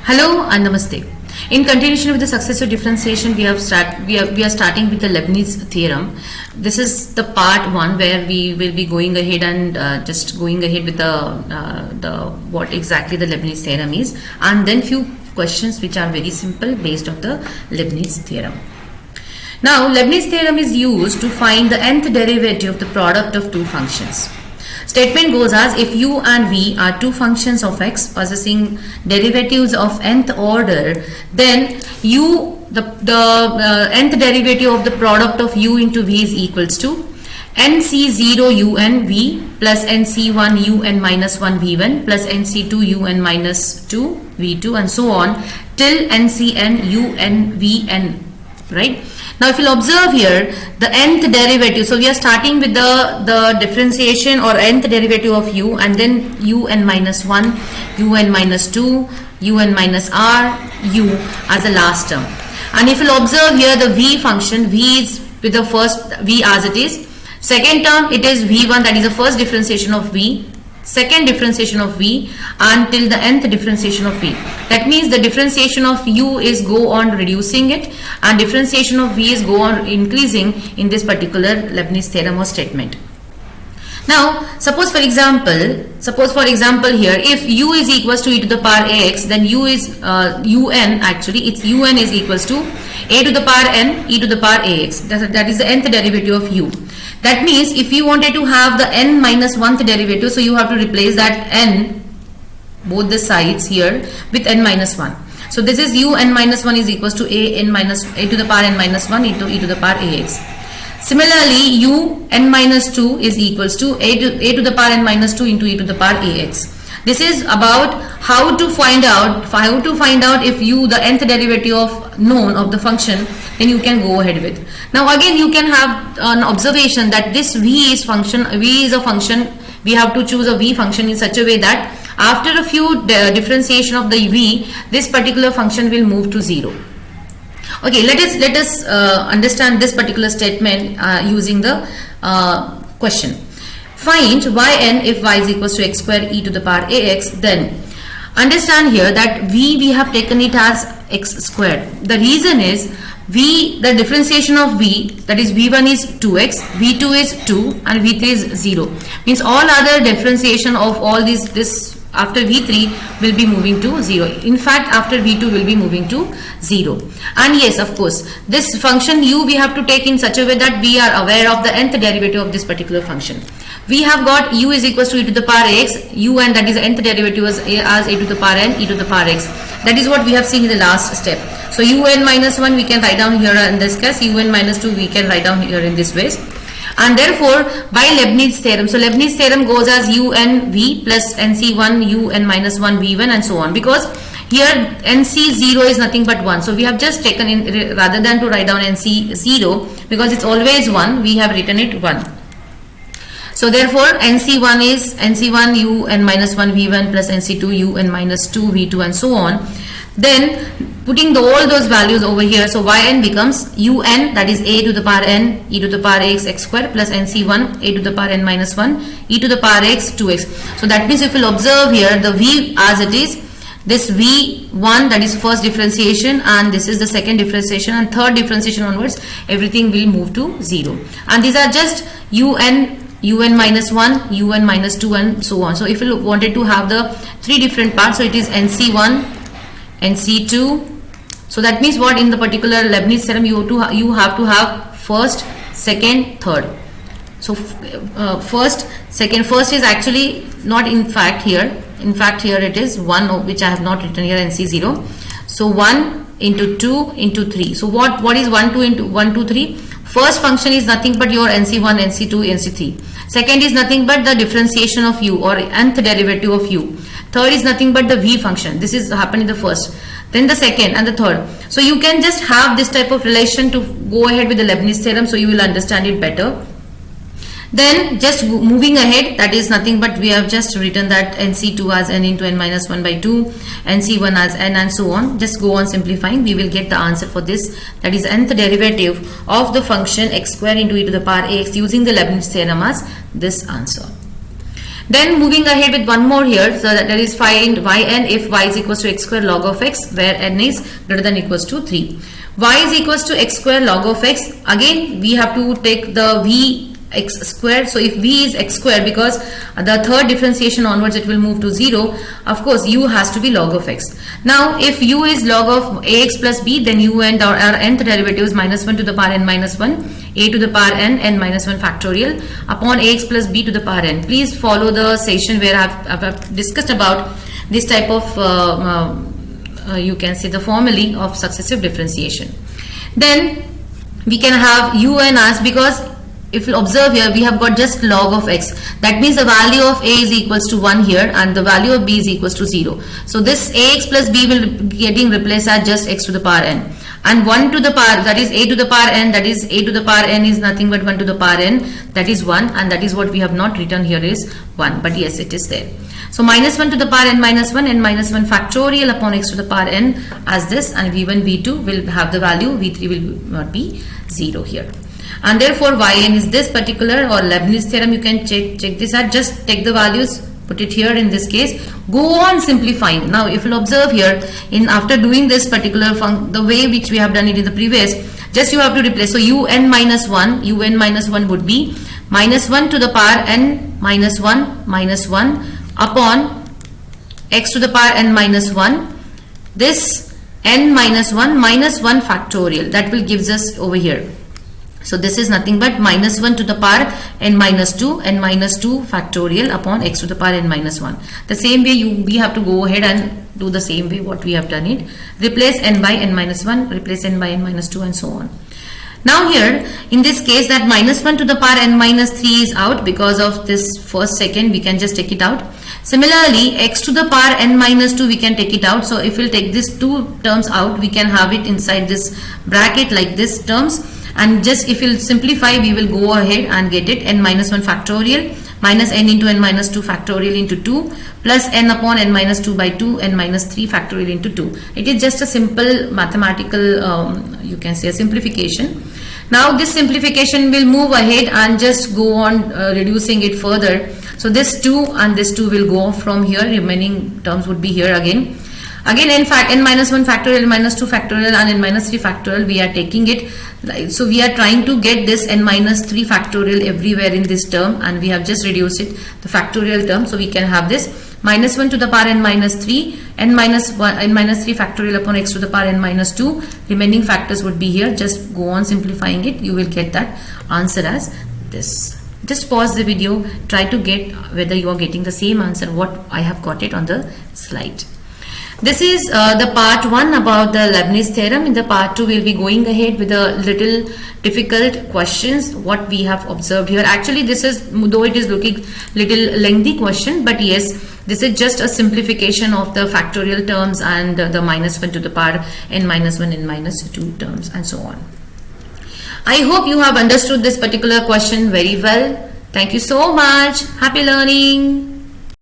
Hello and Namaste. In continuation with the successive differentiation, we are starting with the Leibnitz Theorem. This is the part 1 where we will be going ahead and just going ahead with the what exactly the Leibnitz Theorem is, and then few questions which are very simple based on the Leibnitz Theorem. Now, Leibniz Theorem is used to find the nth derivative of the product of two functions. Statement goes as, if u and v are two functions of x possessing derivatives of nth order, then the nth derivative of the product of u into v is equals to nc0 un v plus nc1 un minus 1 v1 plus nc2 un minus 2 v2 and so on till ncn un vn, right? Now, if you'll observe here, the nth derivative, so we are starting with the differentiation or nth derivative of u, and then un minus 1, un minus 2, un minus r, u as the last term. And if you'll observe here, the v function, v is with the first v as it is. Second term, it is v1, that is the first differentiation of v. Second differentiation of v until the nth differentiation of v. That means the differentiation of u is go on reducing it, and differentiation of v is go on increasing in this particular Leibniz theorem or statement. Now, suppose for example here, if u is equals to e to the power ax, then u is un, actually it's un is equals to a to the power n e to the power ax. That is the nth derivative of u. That means if you wanted to have the n minus 1th derivative, so you have to replace that n, both the sides here, with n minus 1. So this is u n minus 1 is equals to a to the power n minus 1 into e to the power ax. Similarly, u n minus 2 is equals to a to the power n minus 2 into e to the power ax. This is about how to find out if u the nth derivative of known of the function, then you can go ahead with. Now again, you can have an observation that this v is a function. We have to choose a v function in such a way that after a few differentiation of the v, this particular function will move to 0. Okay, let us understand this particular statement using the question. Find yn if y is equals to x square e to the power ax. Then understand here that we have taken it as x squared. The reason is the differentiation of v, that is v1 is 2x, v2 is 2 and v3 is 0. Means all other differentiation of all this after v3 will be moving to 0. In fact, after v2 will be moving to 0. And yes, of course, this function u we have to take in such a way that we are aware of the nth derivative of this particular function. We have got u is equals to e to the power x, un, that is the nth derivative as a to the power n, e to the power x. That is what we have seen in the last step. So un minus 1 we can write down here in this case, un minus 2 we can write down here in this way. And therefore, by Leibniz theorem, so Leibniz theorem goes as un v plus nc1 un minus 1 v1 and so on, because here nc0 is nothing but 1. So we have just taken in, rather than to write down nc0, because it's always 1, we have written it 1. So therefore, nc1 is nc1 un minus 1 v1 plus nc2 un minus 2 v2 and so on. Then putting all those values over here, so yn becomes un, that is a to the power n e to the power x square plus nc1 a to the power n minus 1 e to the power x 2x. So that means if you will observe here, the v as it is, this v1, that is first differentiation, and this is the second differentiation, and third differentiation onwards everything will move to 0. And these are just un minus 1, un minus 2 and so on. So if you wanted to have the three different parts, so it is nc1, nc2. So that means what, in the particular Leibniz theorem you have to have first, second, third. So first is actually not in fact here. In fact here it is 1, which I have not written here, nc0. So 1 into 2 into 3. So what is 1 2 into 1 2 3? First function is nothing but your nc1, nc2, nc3. Second is nothing but the differentiation of u or nth derivative of u. Third is nothing but the v function. This is happened in the first, then the second and the third. So you can just have this type of relation to go ahead with the Leibniz theorem, so you will understand it better. Then just moving ahead, that is nothing but we have just written that nc2 as n into n minus 1 by 2, nc1 as n and so on. Just go on simplifying, we will get the answer for this, that is nth derivative of the function x square into e to the power ax using the Leibniz theorem as this answer. Then moving ahead with one more here, so that is find yn if y is equals to x square log of x, where n is greater than equals to 3. Y is equals to x square log of x. Again, we have to take the v x square. So if v is x square, because the third differentiation onwards it will move to 0, of course u has to be log of x. Now if u is log of ax plus b, then u and our nth derivative is minus 1 to the power n minus 1, a to the power n minus 1 factorial upon ax plus b to the power n. Please follow the session where I've discussed about this type of you can say the formulae of successive differentiation. Then we can have u and as, because if you observe here, we have got just log of x. That means the value of a is equals to 1 here and the value of b is equals to 0. So this ax plus b will be getting replaced as just x to the power n. And 1 to the power, that is a to the power n, that is a to the power n is nothing but 1 to the power n, that is 1, and that is what we have not written here is 1, but yes, it is there. So minus 1 to the power n minus 1 factorial upon x to the power n as this, and v1 v2 will have the value, v3 will not be 0 here. And therefore yn is this particular, or Leibnitz theorem, you can check this out. Just take the values, put it here in this case, go on simplifying. Now if you observe here, in after doing this particular the way which we have done it in the previous, just you have to replace. So un minus 1 would be minus 1 to the power n minus 1 upon x to the power n minus 1, this n minus 1 factorial, that will gives us over here. So this is nothing but minus 1 to the power n minus 2 factorial upon x to the power n minus 1. The same way we have to go ahead and do the same way what we have done it. Replace n by n minus 1, replace n by n minus 2, and so on. Now here in this case, that minus 1 to the power n minus 3 is out because of this first second, we can just take it out. Similarly, x to the power n minus 2 we can take it out. So if we'll take these two terms out, we can have it inside this bracket like this terms. And just if you'll simplify, we will go ahead and get it n minus 1 factorial minus n into n minus 2 factorial into 2 plus n upon n minus 2 by 2 n minus 3 factorial into 2. It is just a simple mathematical you can say a simplification. Now this simplification will move ahead and just go on reducing it further. So this 2 and this 2 will go from here, remaining terms would be here again. Again n minus 1 factorial, n minus 2 factorial and n minus 3 factorial, we are taking it. So we are trying to get this n minus 3 factorial everywhere in this term, and we have just reduced it, the factorial term. So we can have this minus 1 to the power n minus 3, n minus 3 factorial upon x to the power n minus 2. Remaining factors would be here. Just go on simplifying it. You will get that answer as this. Just pause the video. Try to get whether you are getting the same answer what I have got it on the slide. This is the part 1 about the Leibniz theorem. In the part 2, we'll be going ahead with a little difficult questions what we have observed here. Actually, this is, though it is looking little lengthy question, but yes, this is just a simplification of the factorial terms and the minus 1 to the power n minus 1 n minus 2 terms and so on. I hope you have understood this particular question very well. Thank you so much. Happy learning.